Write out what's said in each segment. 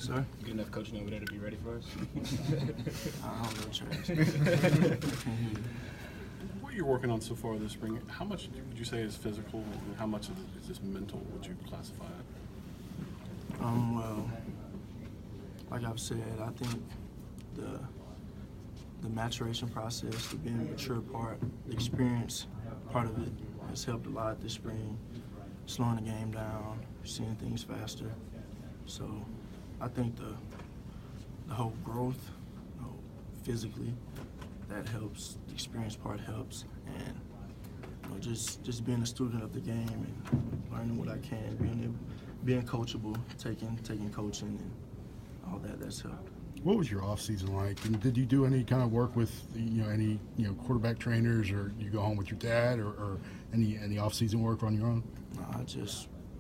Sir? Good enough coaching over there to be ready for us? I don't know, Travis. What you're working on so far this spring, how much would you say is physical and how much is this mental, would you classify it? Well, like I've said, I think the maturation process, the being mature part, the experience part of it has helped a lot this spring, slowing the game down, seeing things faster. So I think the whole growth, physically, that helps. The experience part helps, and just being a student of the game and learning what I can, being coachable, taking coaching and all that. That's helped. What was your off season like? And did you do any kind of work with any quarterback trainers, or you go home with your dad, or any off season work on your own? No,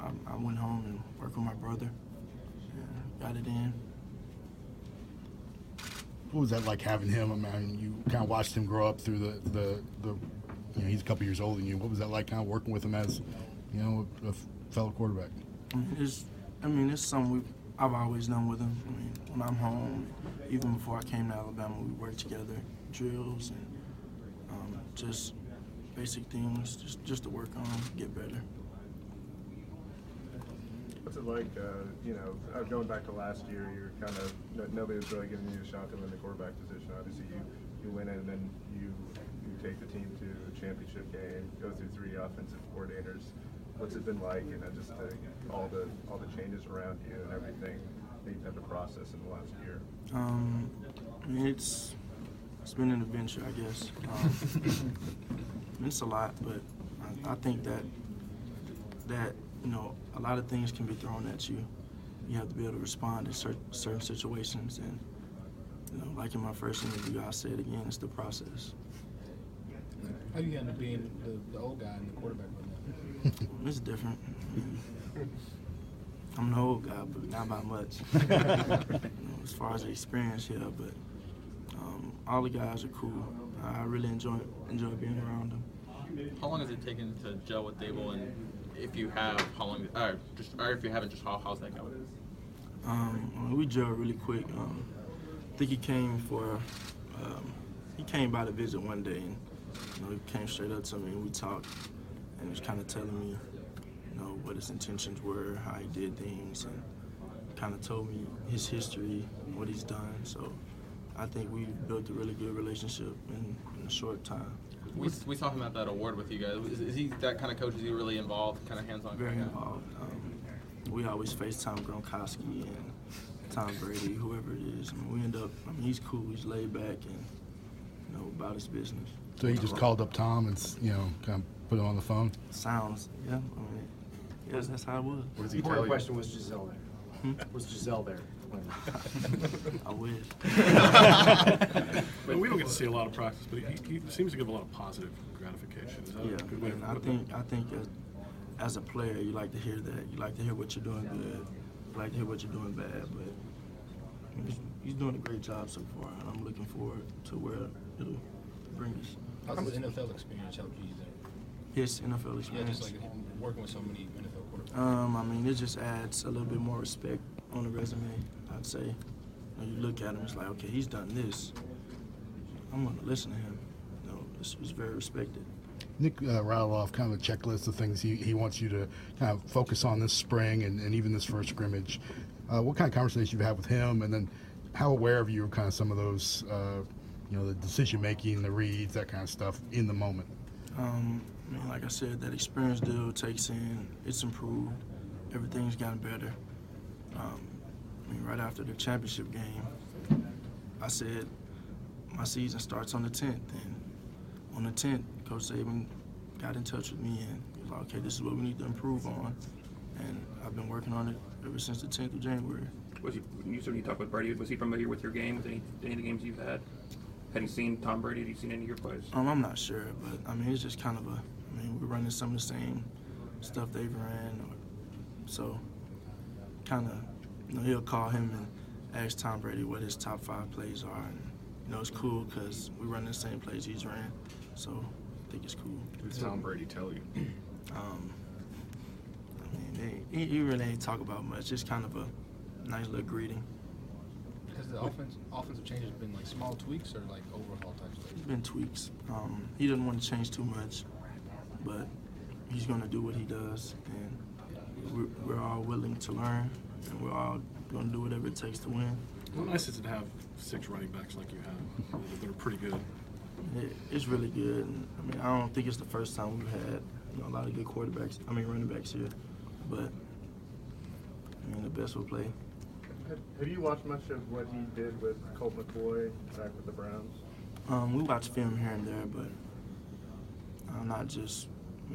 I went home and worked with my brother. Got it in. What was that like having him? I mean, you kind of watched him grow up through the he's a couple years older than you. What was that like, kind of working with him as a fellow quarterback? It's something I've always done with him. I mean, when I'm home, even before I came to Alabama, we worked together, drills and just basic things, just to work on, get better. What's it like, going back to last year, you're kind of, nobody was really giving you a shot to win the quarterback position. Obviously, you win it, and then you take the team to a championship game, go through 3 offensive coordinators. What's it been like, just all the changes around you and everything that you've had to process in the last year? It's been an adventure, I guess. It's a lot, but I think that a lot of things can be thrown at you. You have to be able to respond in certain situations, and like in my first interview, I say it again, it's the process. How do you end up being the old guy in the quarterback room? It's different. I'm the old guy, but not by much. As far as the experience, yeah, but all the guys are cool. I really enjoy being around them. How long has it taken to gel with Dable, and if you have, how long, or if you haven't, just how's that going? We gelled really quick. I think he came by to visit one day, and he came straight up to me and we talked, and he was kind of telling me, what his intentions were, how he did things, and kind of told me his history, what he's done. So I think we built a really good relationship in a short time. We saw him at that award with you guys. Is he that kind of coach? Is he really involved, kind of hands-on? Very involved. We always FaceTime Gronkowski and Tom Brady, whoever it is. We end up, he's cool, he's laid back and, about his business. So he just called up Tom and, kind of put him on the phone? Sounds, yeah. Yes, that's how it was. What does he tell you? Question, was Giselle there? Was Giselle there? I wish. Well, we don't get to see a lot of practice, but he seems to give a lot of positive gratification. Is that a good way to put it? I think as a player, you like to hear that. You like to hear what you're doing good. You like to hear what you're doing bad. But he's doing a great job so far, and I'm looking forward to where it'll bring us. How's his NFL experience helped you there? His NFL experience? Yeah, just like working with so many NFL quarterbacks. It just adds a little bit more respect on the resume, I'd say. You look at him, it's like, okay, he's done this. I'm going to listen to him. It's very respected. Nick rattled off kind of a checklist of things he wants you to kind of focus on this spring and even this first scrimmage. What kind of conversation you've had with him, and then how aware of you of kind of some of those, the decision-making, the reads, that kind of stuff in the moment? Like I said, that experience deal takes in, it's improved. Everything's gotten better. Right after the championship game, I said my season starts on the 10th. And on the 10th, Coach Saban got in touch with me and he was like, okay, this is what we need to improve on. And I've been working on it ever since the 10th of January. You said you talked with Brady. Was he familiar with your game, with any of the games you've had? Had he seen Tom Brady? Had you seen any of your plays? I'm not sure, but it's just kind of we're running some of the same stuff they've ran. So kind of, he'll call him and ask Tom Brady what his top 5 plays are. And, it's cool because we run the same plays he's ran. So I think it's cool. What did Tom Brady tell you? He really ain't talk about much. Just kind of nice little greeting. Has the offensive changes been like small tweaks or like overhaul type stuff? It's been tweaks. He doesn't want to change too much, but he's going to do what he does, and we're all willing to learn, and we're all going to do whatever it takes to win. How nice is it to have 6 running backs like you have? They're pretty good. It's really good. And, I mean, I don't think it's the first time we've had a lot of good running backs here, but I mean, the best will play. Have you watched much of what he did with Colt McCoy back with the Browns? We watch film here and there, but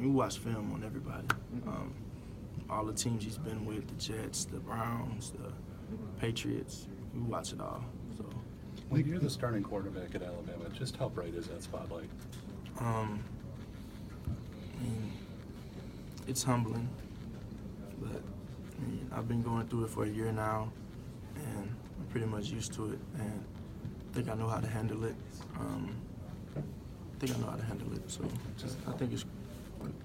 we watch film on everybody. All the teams he's been with, the Jets, the Browns, the Patriots, we watch it all. So. When you're the starting quarterback at Alabama, just how bright is that spotlight? I mean, it's humbling, but I mean, I've been going through it for a year now, and I'm pretty much used to it, and I think I know how to handle it. So I think it's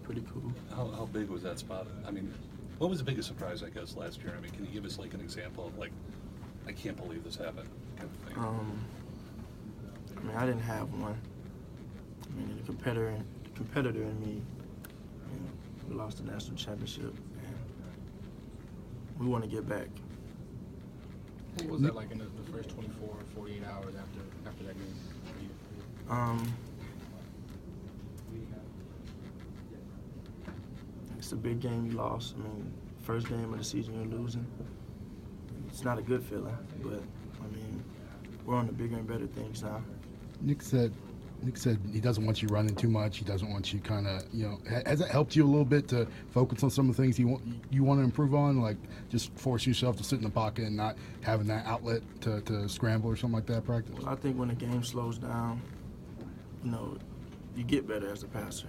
pretty cool. How big was that spot? I mean, what was the biggest surprise, I guess, last year? I mean, can you give us like an example of like, I can't believe this happened kind of thing? I mean, I didn't have one. I mean, the competitor in me, we lost the national championship, and we want to get back. What was that like in the first 24 or 48 hours after that game for you? It's a big game you lost. I mean, first game of the season you're losing. It's not a good feeling, but I mean, we're on to bigger and better things now. Nick said he doesn't want you running too much. He doesn't want you kind of, has it helped you a little bit to focus on some of the things you want to improve on, like just force yourself to sit in the pocket and not having that outlet to scramble or something like that practice? Well, I think when the game slows down, you get better as a passer.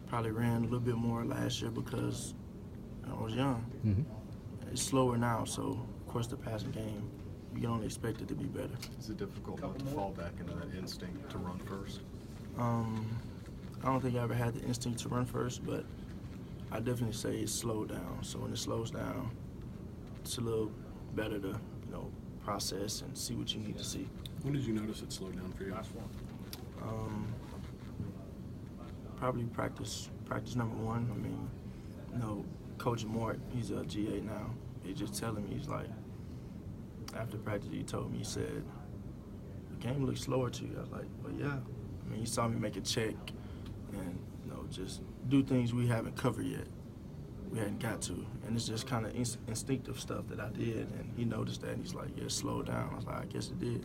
Probably ran a little bit more last year because I was young. Mm-hmm. It's slower now, so of course the passing game, you can only expect it to be better. Is it difficult not to fall back into that instinct to run first? I don't think I ever had the instinct to run first, but I definitely say it's slowed down. So when it slows down, it's a little better to, process and see what you need to see. When did you notice it slowed down for you? Probably practice number one. I mean, Coach Mort, he's a GA now. He just telling me, he's like, after practice, he told me, he said, the game looks slower to you. I was like, well, yeah. I mean, he saw me make a check and, just do things we haven't covered yet. We hadn't got to. And it's just kind of instinctive stuff that I did. And he noticed that, and he's like, yeah, slow down. I was like, I guess it did.